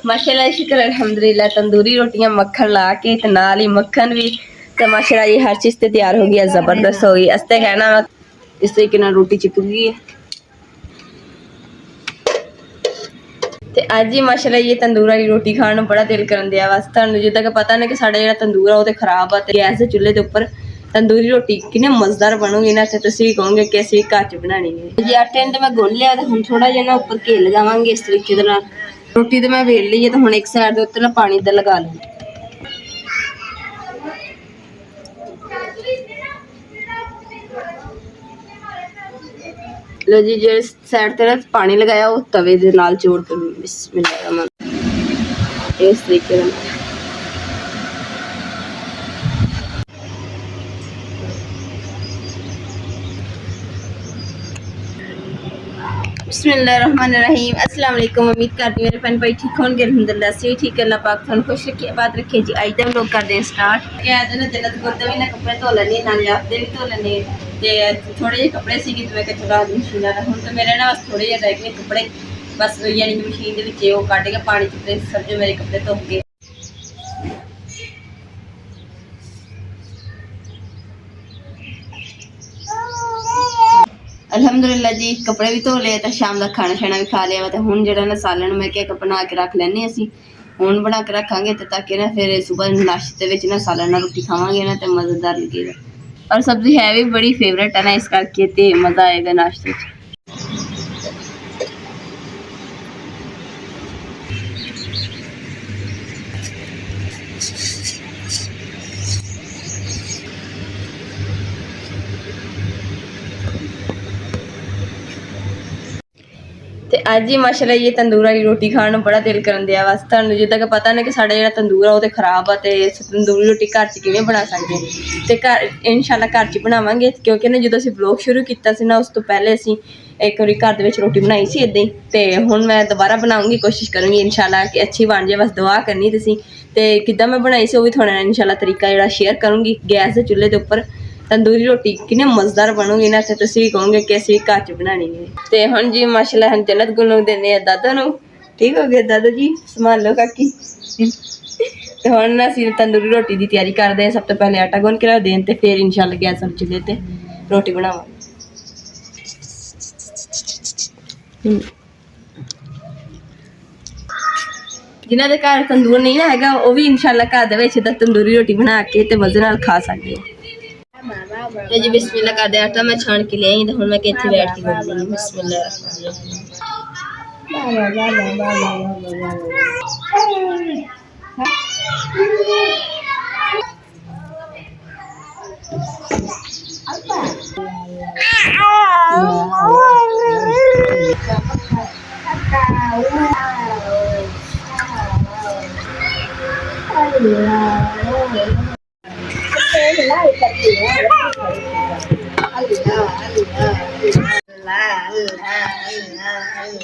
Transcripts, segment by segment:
माशाल्लाह शुक्र अल्हम्दुलिल्लाह तंदूरी रोटियां मक्खन ला के ते नाल ही मक्खन भी तो माशाल्लाह ये हर चीज़ ते तैयार हो गई, जबरदस्त हो गई। अस्ते कहना इस तरीके नाल रोटी चिपक गई है ते अज ही माशाल्लाह ये तंदूर वाली रोटी खाने में बड़ा दिल करन दिया बस। तुहानू जिद्दां कि पता ना कि साडा जेहड़ा तंदूर है वो तो खराब है ते गैस दे चुल्हे दे उपर तंदूरी रोटी कितनी मज़ेदार बनूगी ना ते तुसीं भी कहोगे कि असीं घर च बनानी है जी। आटे ने तो मैं गुन लिया ते हुण थोड़ा जिहा ना उपर घी लगावांगे इस तरीके दे नाल। रोटी तो मैं वेल ली है तो हुण एक साइड दे उत्ते ना पानी दा लगा लूँ। लो जी जिस साइड ते ना पानी लगाया वो तवे दे नाल जोड़ के बिस्मिल्लाह इस तरीके नाल बिस्मिल्लाहिर्रहमानिर्रहीम। अस्सलाम वालेकुम। उम्मीद करती हूँ मेरे फैन भाई ठीक होंगे। अल्हम्दुलिल्लाह से ठीक है। अल्लाह पाक थानू खुश रखे आबाद रखे जी। अज तक लोग करते हैं स्टार्ट क्या है ना जन्नत गुरदे भी ना कपड़े धो लैनी नाले आपदे भी धो लैने ते थोड़े जे कपड़े सी तो मैं चला दी मशीन हुण तो मेरे ना बस थोड़े जे रह गए कपड़े बस यानी कि मशीन दे विच ओह कढ के पानी च प्रेस कर जो मेरे कपड़े धो गए। अल्हम्दुलिल्लाह जी कपड़े भी धो लिए तो शाम का खाना शाना भी खा लिया तो हुण जिहड़ा ना सालन मैं क्या बना के रख लैने असीं हुण बना के रखांगे तो ताकि ना फिर सुबह नाश्ते विच ना सालन नाल रोटी खावांगे ना तो मज़ेदार लगेगा। और सब्जी है भी बड़ी फेवरेट है ना इस करके ते मज़ा आएगा नाश्ते च। ते अज ही माशाल्लाह ये तंदूर वाली रोटी खाने में बड़ा दिल करन दिया बस। तुहानू जिद्दां कि पता ना कि साडा जेहड़ा तंदूर है वो तो खराब है ते इस तंदूरी रोटी घर च किवें बना सकदे ते घर इंशाल्लाह घर च बनावांगे क्योंकि ना जदों असीं ब्लॉग शुरू कीता सी ना उस तो पहले असीं एक बारी घर दे विच रोटी बनाई सी इदां ही ते हुण मैं दोबारा बनाऊंगी कोशिश करूँगी इंशाल्लाह कि अच्छी बन जाए। बस दुआ करनी तुसीं ते किद्दां मैं बनाई सी वो भी थुआढ़े नाल इंशाल्लाह तरीका जेहड़ा शेयर करूँगी। गैस दे चुल्हे दे उपर तंदूरी रोटी कितनी मज़ेदार बनूगी ना तो तुसीं भी कहोगे कि असीं घर च बनानी है। ते हुण जी माशाल्लाह हम जन्नत गुल देने दादा नू। ठीक हो गया दादा जी संभालो काकी ते हुण ना असीं तंदूरी रोटी की तैयारी करते हैं। सब तो पहले आटा गुन के रख दें ते फिर इंशाल्लाह गैस वाले चुल्हे ते रोटी बनावांगे। जिन्हां दे घर तंदूर नहीं ना हैगा वो भी इंशाल्लाह घर दे विच तंदूरी रोटी बना के ते मज़े नाल खा सकदे हो। तो जी बिस्मिल्लाह कर दे आटा मैं छान के ले आई तो हुण मैं इत्थे बैठ के गुनदी हूं। बिस्मिल्लाह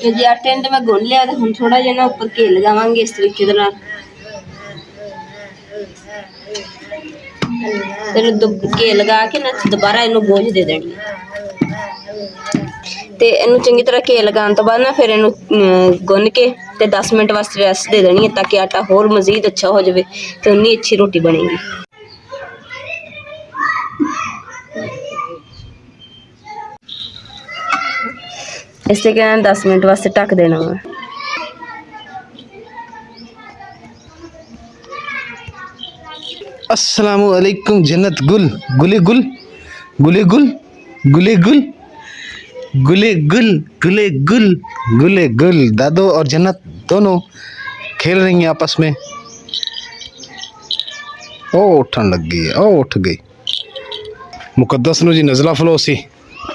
जी आटे ने तो मैं गुन लिया तो हुण थोड़ा जिहा ना उपर घी लगावांगे इस तरीके दे नाल घी लगा के ना दोबारा इनू बोझ दे देनी ते इनू चंगी तरह घी लगाने तो बाद ना फिर इनू गुन के ते 10 मिनट वास्ते रेस्ट दे देनी है ताकि आटा होर मजीद अच्छा हो जाए तो उन्नी अच्छी रोटी बनेगी। इस तरीके 10 मिनट वास्ते ढक देना वा। अस्सलामु अलैकुम जन्नत गुल गुले गुल गुले गुल गुले गुल गुले गुल गुले गुल गुले गुल। दादो और जन्नत दोनों खेल रही हैं आपस में। ओ उठन लग गई ओ उठ गई। मुकद्दस नूं जी नज़ला फ्लो सी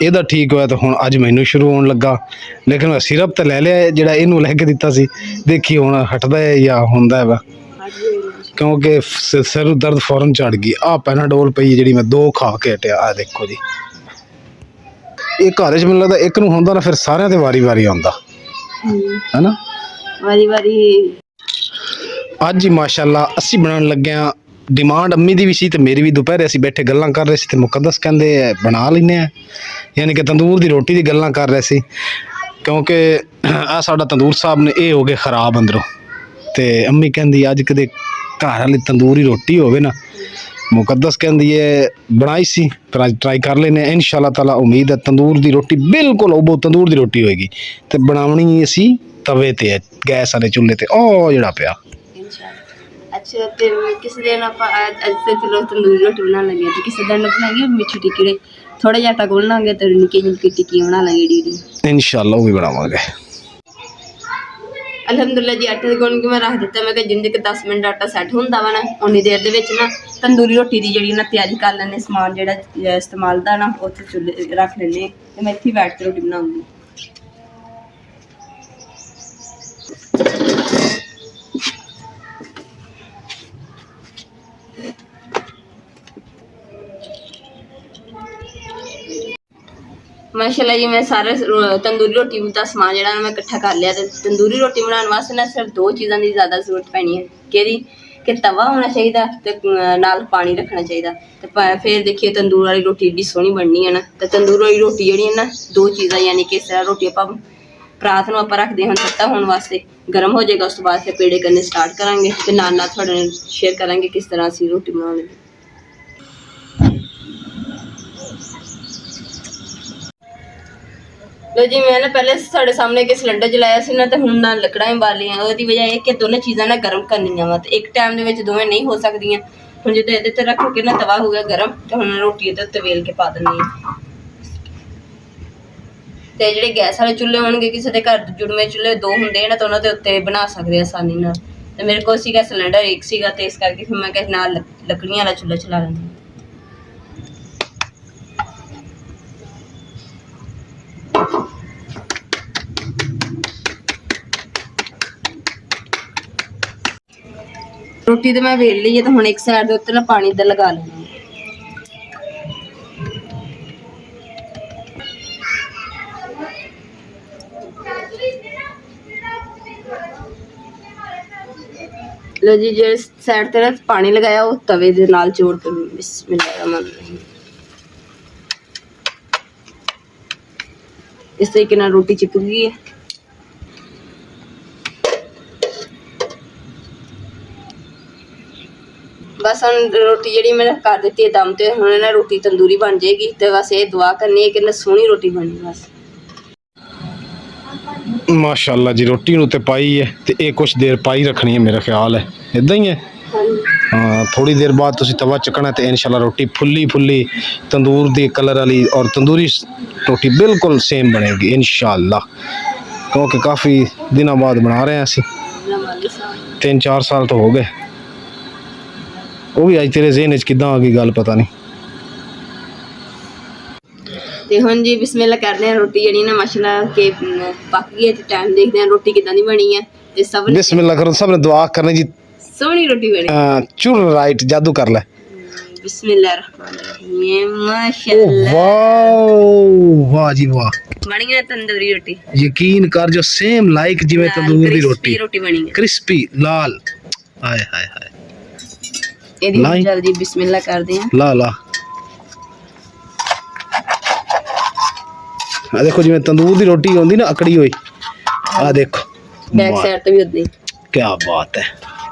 ਇਹਦਾ ठीक होया तो हुण अज मैनू शुरू होने लगा लेकिन मैं सिरप तो लै लिया जिहड़ा इहनूं लैके दिता सी देखी हुण हटदा है या हुंदा है वा क्योंकि सिर दर्द फौरन चढ़ गई। आ पैनाडोल पई है जिहड़ी मैं 2 खा के हटिया। आ देखो जी ये घर च मैनूं लगदा एक नूं हुंदा ना फिर सारिआं ते वारी वारी आउंदा है ना वारी वारी। अज माशाअल्लाह असीं बनाउण लगे हां डिमांड अम्मी दी भी सी ते मेरी भी। दोपहरे असीं बैठे गल्लां कर रहे सी ते मुकद्दस कहंदे बना लैने आ यानी कि तंदूर दी रोटी दी गल्लां कर रहे सी क्योंकि आ साडा तंदूर साहब ने ये हो गए खराब अंदरों ਤੇ ਅੰਮੀ ਕਹਿੰਦੀ ਅੱਜ ਕਦੇ ਘਰ ਵਾਲੀ ਤੰਦੂਰੀ ਰੋਟੀ ਹੋਵੇ ਨਾ। ਮੁਕੱਦਸ ਕਹਿੰਦੀ ਹੈ ਬਣਾਈ ਸੀ, ਪਰ ਅੱਜ ਟਰਾਈ ਕਰ ਲੈਨੇ ਇਨਸ਼ਾਅੱਲਾ ਤਾਲਾ। ਉਮੀਦ ਹੈ ਤੰਦੂਰ ਦੀ ਰੋਟੀ ਬਿਲਕੁਲ ਉਹ ਤੰਦੂਰ ਦੀ ਰੋਟੀ ਹੋਏਗੀ, ਤੇ ਬਣਾਉਣੀ ਅਸੀਂ ਤਵੇ ਤੇ ਹੈ, ਗੈਸ ਵਾਲੇ ਚੁੱਲ੍ਹੇ ਤੇ, ਉਹ ਜਿਹੜਾ ਪਿਆ। ਅੱਛਾ, ਤੇ ਕਿਸੇ ਦਿਨ ਆਪਾਂ ਅੱਜ ਤੇ ਚਲੋ ਤੰਦੂਰੀ ਰੋਟੀ ਬਣਾਉਣ ਲੱਗੇ, ਤੇ ਕਿਸੇ ਦਿਨ ਬਣਾਈਏ ਮਿੱਠੀ ਟਿੱਕੀ। ਥੋੜਾ ਜਿਹਾ ਆਟਾ ਗੁੰਨ ਲਾਂਗੇ ਤੇ ਨਿੱਕੀ ਨਿੱਕੀ ਟਿੱਕੀਆਂ ਬਣਾ ਲਾਂਗੇ ਡੀ। ਇਨਸ਼ਾਅੱਲਾ ਉਹ ਵੀ ਬਣਾਵਾਂਗੇ। ਅਲਹਮਦੁਲਿਲਾ ਜੀ, ਆਟੇ ਦੇ ਗੁੰਨ ਕੇ ਮੈਂ ਰੱਖ ਦਿੱਤਾ। ਮੈਂ ਕਿਹਾ ਜਿੰਨੇ ਕਿ 10 ਮਿੰਟ ਆਟਾ ਸੈੱਟ ਹੁੰਦਾ ਵਾ ਨਾ, ਉਨੀ ਦੇਰ ਦੇ ਵਿੱਚ ਨਾ ਤੰਦੂਰੀ ਰੋਟੀ ਦੀ ਜਿਹੜੀ ਨਾ ਤਿਆਰੀ ਕਰ ਲੈਂਦੇ। ਸਮਾਨ ਜਿਹੜਾ ਇਸਤੇਮਾਲ ਦਾ ਨਾ ਉੱਥੇ ਚੁੱਲ੍ਹੇ ਰੱਖ ਲੈਂਦੇ, ਤੇ ਮੈਂ ਇੱਥੇ ਬੈਠ ਕੇ ਰੋਟੀ ਬਣਾਉਂਗੀ। ਮਾਸ਼ਾਅੱਲਾ ਜੀ, ਮੈਂ ਸਾਰਾ ਤੰਦੂਰੀ ਰੋਟੀ ਦਾ ਸਮਾਨ ਜਿਹੜਾ ਮੈਂ ਇਕੱਠਾ ਕਰ ਲਿਆ। ਤੇ ਤੰਦੂਰੀ ਰੋਟੀ ਬਣਾਉਣ ਵਾਸਤੇ ਨਾ ਸਿਰਫ 2 ਚੀਜ਼ਾਂ ਦੀ ਜ਼ਿਆਦਾ ਜ਼ਰੂਰਤ ਪੈਣੀ ਹੈ। ਕਿਹਦੀ? ਕਿ ਤਵਾ ਹੋਣਾ ਚਾਹੀਦਾ ਤੇ ਨਾਲ ਪਾਣੀ ਰੱਖਣਾ ਚਾਹੀਦਾ। ਤੇ ਫਿਰ ਦੇਖੀਏ ਤੰਦੂਰ ਵਾਲੀ ਰੋਟੀ ਏਡੀ ਸੋਹਣੀ ਬਣਨੀ ਹੈ ਨਾ। ਤੇ ਤੰਦੂਰ ਵਾਲੀ ਰੋਟੀ ਜਿਹੜੀ ਹੈ ਨਾ 2 ਚੀਜ਼ਾਂ, ਯਾਨੀ ਕਿ ਇਸ ਤਰ੍ਹਾਂ ਰੋਟੀ ਆਪਾਂ ਪਰਾਤ ਨੂੰ ਆਪਾਂ ਰੱਖਦੇ ਹਾਂ ਤੱਤਾ ਹੋਣ ਵਾਸਤੇ, ਗਰਮ ਹੋ ਜਾਏਗਾ। ਉਸ ਤੋਂ ਬਾਅਦ ਫਿਰ ਪੇੜੇ ਕਰਨੇ ਸਟਾਰਟ ਕਰਾਂਗੇ, ਤੇ ਨਾਲ ਨਾਲ ਤੁਹਾਡੇ ਨਾਲ ਸ਼ੇਅਰ ਕਰਾਂਗੇ ਕਿਸ ਤਰ੍ਹਾਂ ਅਸੀਂ ਰੋਟੀ ਬਣਾਉਣੀ। ਲੋ ਜੀ, ਮੈਂ ਨਾ ਪਹਿਲੇ ਸਾਡੇ ਸਾਹਮਣੇ ਇੱਕ ਸਿਲੰਡਰ ਜਲਾਇਆ ਸੀ ਨਾ, ਤੇ ਹੁਣ ਨਾਲ ਲੱਕੜਾਂ ਹੀ ਬਾਲੀਆਂ। ਉਹਦੀ ਵਜ੍ਹਾ ਇਹ ਕਿ ਦੋਨੇ ਚੀਜ਼ਾਂ ਨਾ ਗਰਮ ਕਰਨੀਆਂ ਵਾ, ਤੇ ਇੱਕ ਟਾਈਮ ਦੇ ਵਿੱਚ ਦੋਵੇਂ ਨਹੀਂ ਹੋ ਸਕਦੀਆਂ। ਹੁਣ ਜਦੋਂ ਇਹਦੇ ਤੇ ਰੱਖ ਕੇ ਨਾ ਤਵਾ ਹੋ ਗਿਆ ਗਰਮ, ਤੇ ਹੁਣ ਰੋਟੀ ਇਹਦੇ ਉੱਤੇ ਵੇਲ ਕੇ ਪਾ ਦਿੰਦੀ ਹਾਂ। ਤੇ ਜਿਹੜੇ ਗੈਸ ਵਾਲੇ ਚੁੱਲ੍ਹੇ ਹੋਣਗੇ, ਕਿਸੇ ਦੇ ਘਰ ਜੁੜਵੇਂ ਚੁੱਲ੍ਹੇ 2 ਹੁੰਦੇ ਨਾ, ਤਾਂ ਉਹਨਾਂ ਦੇ ਉੱਤੇ ਬਣਾ ਸਕਦੇ ਆਸਾਨੀ ਨਾਲ। ਤੇ ਮੇਰੇ ਕੋਲ ਸੀਗਾ ਸਿਲੰਡਰ ਇੱਕ ਸੀਗਾ, ਤੇ ਇਸ ਕਰਕੇ ਫਿਰ ਮੈਂ ਕਿਹਾ ਨਾਲ ਲੱਕੜੀਆਂ ਵਾਲਾ ਚੁੱਲ੍ਹਾ ਚਲਾ ਲੈਂਦੀ। ਰੋਟੀ ਤੇ ਮੈਂ ਵੇਲ ਲਈ ਹੈ, ਤੇ ਹੁਣ ਇੱਕ ਸਾਈਡ ਦੇ ਉੱਤੇ ਨਾ ਪਾਣੀ ਦਾ ਲਗਾ ਲੈਣਾ। ਲੋ ਜੀ, ਜਿਹੜੇ ਸਾਈਡ ਤੇ ਨਾ ਪਾਣੀ ਲਗਾਇਆ ਉਹ ਤਵੇ ਦੇ ਨਾਲ ਜੋੜ ਕੇ ਬਿਸਮਿਲ੍ਲਾਹਿਰਰਹਿਮਾਨਿਰਰਹੀਮ ਇਸ ਤਰੀਕੇ ਨਾਲ ਰੋਟੀ ਚਿਪਕ ਗਈ ਹੈ। ਬਸ ਹੁਣ ਰੋਟੀ ਜਿਹੜੀ ਮੈਂ ਕਰ ਦਿੱਤੀ ਹੈ ਦਮ ਤੇ, ਹੁਣ ਨਾ ਰੋਟੀ ਤੰਦੂਰੀ ਬਣ ਜਾਏਗੀ। ਤੇ ਬਸ ਇਹ ਦੁਆ ਕਰਨੀ ਹੈ ਕਿ ਨਾ ਸੋਹਣੀ ਰੋਟੀ ਬਣੀ ਬਸ। ਮਾਸ਼ਾਅੱਲਾ ਜੀ, ਰੋਟੀ ਨੂੰ ਤੇ ਪਾਈ ਹੈ, ਤੇ ਇਹ ਕੁਛ ਦੇਰ ਪਾਈ ਰੱਖਣੀ ਹੈ, ਮੇਰਾ ਖਿਆਲ ਹੈ ਇਦਾਂ ਹੀ ਹੈ। ਹਾਂ, ਥੋੜੀ ਦੇਰ ਬਾਅਦ ਤੁਸੀਂ ਤਵਾ ਚੱਕਣਾ, ਤੇ ਇਨਸ਼ਾਅੱਲਾ ਰੋਟੀ ਫੁੱਲੀ ਫੁੱਲੀ ਤੰਦੂਰ ਦੀ ਕਲਰ ਵਾਲੀ ਔਰ ਤੰਦੂਰੀ ਰੋਟੀ ਬਿਲਕੁਲ ਸੇਮ ਬਣੇਗੀ ਇਨਸ਼ਾਅੱਲਾ। ਕਿਉਂਕਿ ਕਾਫੀ ਦਿਨਾਂ ਬਾਅਦ ਬਣਾ ਰਹੇ ਹਾਂ ਅਸੀਂ, 3-4 ਸਾਲ ਤੋਂ ਹੋ ਗਏ। ਉਹ ਵੀ ਅੱਜ ਤੇਰੇ ਜ਼ਿਹਨ 'ਚ ਕਿੱਦਾਂ ਆ ਗਈ ਗੱਲ ਪਤਾ ਨਹੀਂ। ਤੇ ਹੁਣ ਜੀ ਬਿਸਮਿਲ੍ਲਾ ਕਰਦੇ ਹਾਂ। ਰੋਟੀ ਜਿਹੜੀ ਨਾ ਮਾਸ਼ਾਅੱਲਾ ਕਿ ਪੱਕ ਗਈ ਹੈ, ਤੇ ਟਾਈਮ ਦੇਖਦੇ ਹਾਂ ਰੋਟੀ ਕਿੱਦਾਂ ਦੀ ਬਣੀ ਹੈ। ਤੇ ਸਭ ਨੇ ਬਿਸਮਿਲ੍ਲਾ ਕਰੋ, ਸਭ ਨੇ ਦੁਆ ਕਰਨੀ ਜੀ ਸੋਹਣੀ ਰੋਟੀ ਬਣੀ। ਚੁਰ ਰਾਈਟ ਜਾਦੂ ਕਰ ਲੈ। ਬਿਸਮਿਲ੍ਲਾਹਿਰਰਹਿਮਾਨਿਰਰਹੀਮ। ਮਾਸ਼ਾਅੱਲਾ, ਵਾਹ ਵਾਹ ਜੀ ਵਾਹ, ਬਣੀ ਹੈ ਤੰਦੂਰੀ ਰੋਟੀ। ਯਕੀਨ ਕਰ ਜੋ ਸੇਮ ਲਾਈਕ ਜਿਵੇਂ ਤੰਦੂਰ ਦੀ ਰੋਟੀ ਬਣੀ ਹੈ, ਕ੍ਰਿਸਪੀ ਲਾਲ। ਹਾਏ ਹਾਏ ਹਾਏ, ਇਹਦੀ ਹੁਣ ਜਲਦੀ ਬਿਸਮਿਲ੍ਲਾ ਕਰਦੇ ਹਾਂ। ਲਾ ਲਾ, ਆ ਦੇਖੋ ਜਿਵੇਂ ਤੰਦੂਰ ਦੀ ਰੋਟੀ ਹੁੰਦੀ ਨਾ ਅਕੜੀ ਹੋਈ, ਆ ਦੇਖੋ ਬੈਕ ਸਾਈਡ ਤੇ ਵੀ ਉਦਾਂ ਹੀ। ਕੀ ਬਾਤ ਹੈ,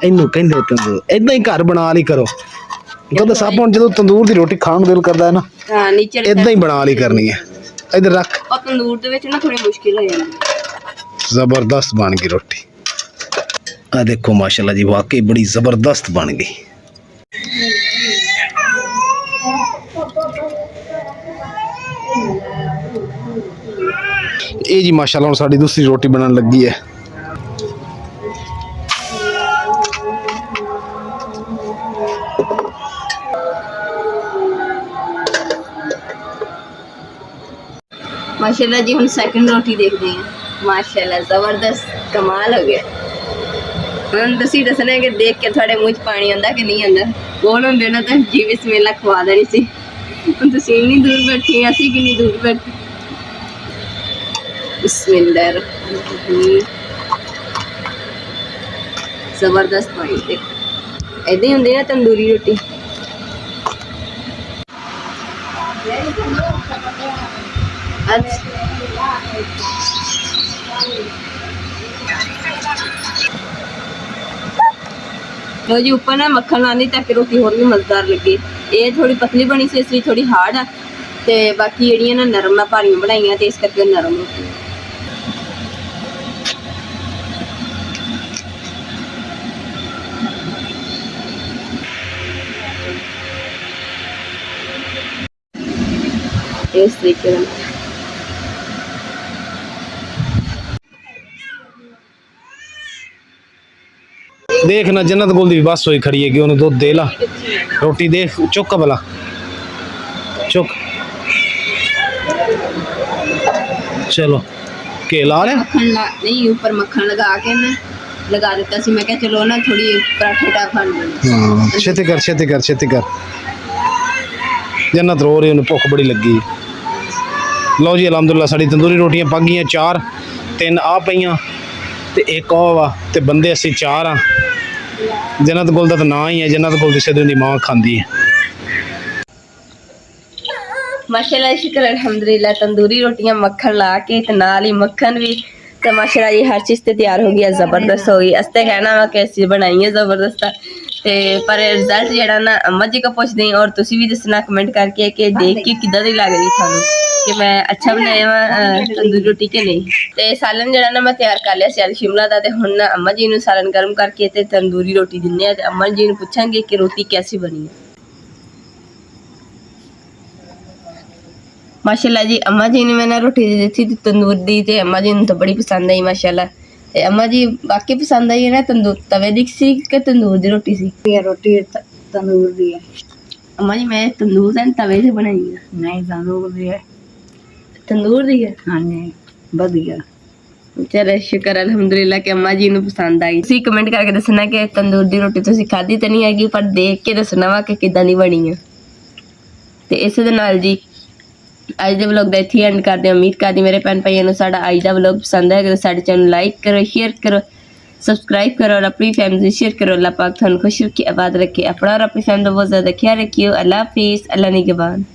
ਇਹਨੂੰ ਕਹਿੰਦੇ ਤੰਦੂਰ। ਏਦਾਂ ਹੀ ਘਰ ਬਣਾ ਲਈ ਕਰੋ। ਜਦੋਂ ਸਭ ਹੁਣ ਜਦੋਂ ਤੰਦੂਰ ਦੀ ਰੋਟੀ ਖਾਣ ਨੂੰ ਦਿਲ ਕਰਦਾ ਹੈ ਨਾ, ਹਾਂ ਨੀਚੇ ਏਦਾਂ ਹੀ ਬਣਾ ਲਈ ਕਰਨੀ ਹੈ। ਇੱਧਰ ਰੱਖ। ਉਹ ਤੰਦੂਰ ਦੇ ਵਿੱਚ ਨਾ ਥੋੜੀ ਮੁਸ਼ਕਿਲ ਹੋ ਜਾਂਦੀ। ਜ਼ਬਰਦਸਤ ਬਣ ਗਈ ਰੋਟੀ। ਆ ਦੇਖੋ ਮਾਸ਼ਾਅੱਲਾ ਜੀ, ਵਾਕਈ ਬੜੀ ਜ਼ਬਰਦਸਤ ਬਣ ਗਈ। ਇਹ ਜੀ ਮਾਸ਼ਾਅੱਲਾ ਹੁਣ ਸਾਡੀ ਦੂਸਰੀ ਰੋਟੀ ਬਣਨ ਲੱਗੀ ਹੈ। माशाल्लाह जी, हम सेकंड रोटी देखते हैं। माशाल्लाह जबरदस्त, कमाल हो गया। हम तुसी दसना कि देख के थोड़े मुंह च पानी आंदा कि नहीं आंदा। बोल होंदे ना तो जी बिस्मिल्लाह खवा देनी सी। हम तुसी इन्नी दूर बैठे, असी किन्नी दूर बैठे। बिस्मिल्लाह, जबरदस्त पानी। देख ऐसे ही होंदी ना तंदूरी रोटी। ਲਓ ਜੀ ਉੱਪਰ ਨਾ ਮੱਖਣ ਲਾਣੀ ਤਾਂ ਕਿ ਰੋਟੀ ਹੋਰ ਵੀ ਮਜ਼ੇਦਾਰ ਲੱਗੇ। ਇਹ ਥੋੜੀ ਪਤਲੀ ਬਣੀ ਸੀ, ਇਸ ਲਈ ਥੋੜੀ ਹਾਰਡ ਆ, ਤੇ ਬਾਕੀ ਜਿਹੜੀਆਂ ਨਾ ਨਰਮ ਆ ਭਾਰੀਆਂ ਬਣਾਈਆਂ ਤੇ ਇਸ ਕਰਕੇ ਨਰਮ ਰੋਟੀ। ਇਸ ਤਰੀਕੇ ਨਾਲ ਦੇਖ ਨਾ ਜन्नत गुल दी बस होई खड़ी है कि उन्हें दूध दे ला, रोटी देख चुक भला चुक। चलो के ला ले नहीं ऊपर मक्खन लगा के ना लगा देता सी। मैं क्या चलो ना थोड़ी पराठे टाइप बन गई। हाँ छेती कर छेती कर छेती कर। जन्नत रो रही, उन्हें भुख बड़ी लगी। लो जी अलहमदुल्ला साड़ी तंदूरी रोटियां पक गई, 4 3 आ पईयां ते एक आ वा ते बंदे असी 4 हाँ। जन्नत गुल का तो ना ही है, जन्नत गुल सिद्धू दी मां खांदी है। माशाल्लाह शुक्र अल्हम्दुलिल्लाह तंदूरी रोटियां मक्खन ला के ते नाल ही मक्खन भी ते माशाल्लाह ये हर चीज़ ते तैयार हो गई है, ज़बरदस्त हो गई। अस्ते कहना वा कैसी बनाई है ज़बरदस्त ते पर रिजल्ट जेड़ा ना अम्मा जी को पूछदे और तुसी भी दसना कमेंट करके कि देख के किदां दी लग रही थानू कि मैं अच्छा बनाया वा तंदूरी रोटी के नहीं। ते सालन जेड़ा ना मैं तैयार कर लिया सी आज शिमला दा, ते हुण ना अम्मा जी नू सालन गर्म करके ते तंदूरी रोटी दिन्ने आ ते अम्मा जी नू पुछांगे कि रोटी कैसी बनी है। माशाल्लाह जी अम्मा जी ने मैंने रोटी दी थी तंदूर दी ते अम्मा जी नू तो बड़ी पसंद आई माशाल्लाह। ते अम्मा जी बाकी पसंद आई है ना तंदूर तवे दी सी कि तंदूर दी रोटी सी? ये रोटी तंदूर दी है। अम्मा जी मैं तंदूर एंड तवे से बनाई है। नहीं तंदूर दी है। तंदूर दी है? हाँ जी बढ़िया। चलो शुक्र अल्हम्दुलिल्लाह कि अम्मा जी नू पसंद आई। तुसी कमेंट करके दसना कि तंदूर दी रोटी तुसी खाधी ते नहीं हैगी, पर देख के दसना वा कि किदां दी बनी है। ते इस दे नाल जी ਅੱਜ ਦੇ ਵਲੌਗ ਦਾ ਇੱਥੇ ਐਂਡ ਕਰਦੇ ਹਾਂ। ਉਮੀਦ ਕਰਦੀ ਮੇਰੇ ਭੈਣ ਭਾਈਆਂ ਨੂੰ ਸਾਡਾ ਅੱਜ ਦਾ ਵਲੌਗ ਪਸੰਦ ਆਇਆ। ਸਾਡੇ ਚੈਨਲ ਲਾਈਕ ਕਰੋ, ਸ਼ੇਅਰ ਕਰੋ, सब्सक्राइब करो और अपनी फैमिली शेयर करो। अल्लाह पाक थानू खुश रखे, आबाद रखे, अपना और अपनी फैमिली का बहुत ज़्यादा ख्याल रखियो। अल्लाह हाफिज़, अल्लाह निगहबान।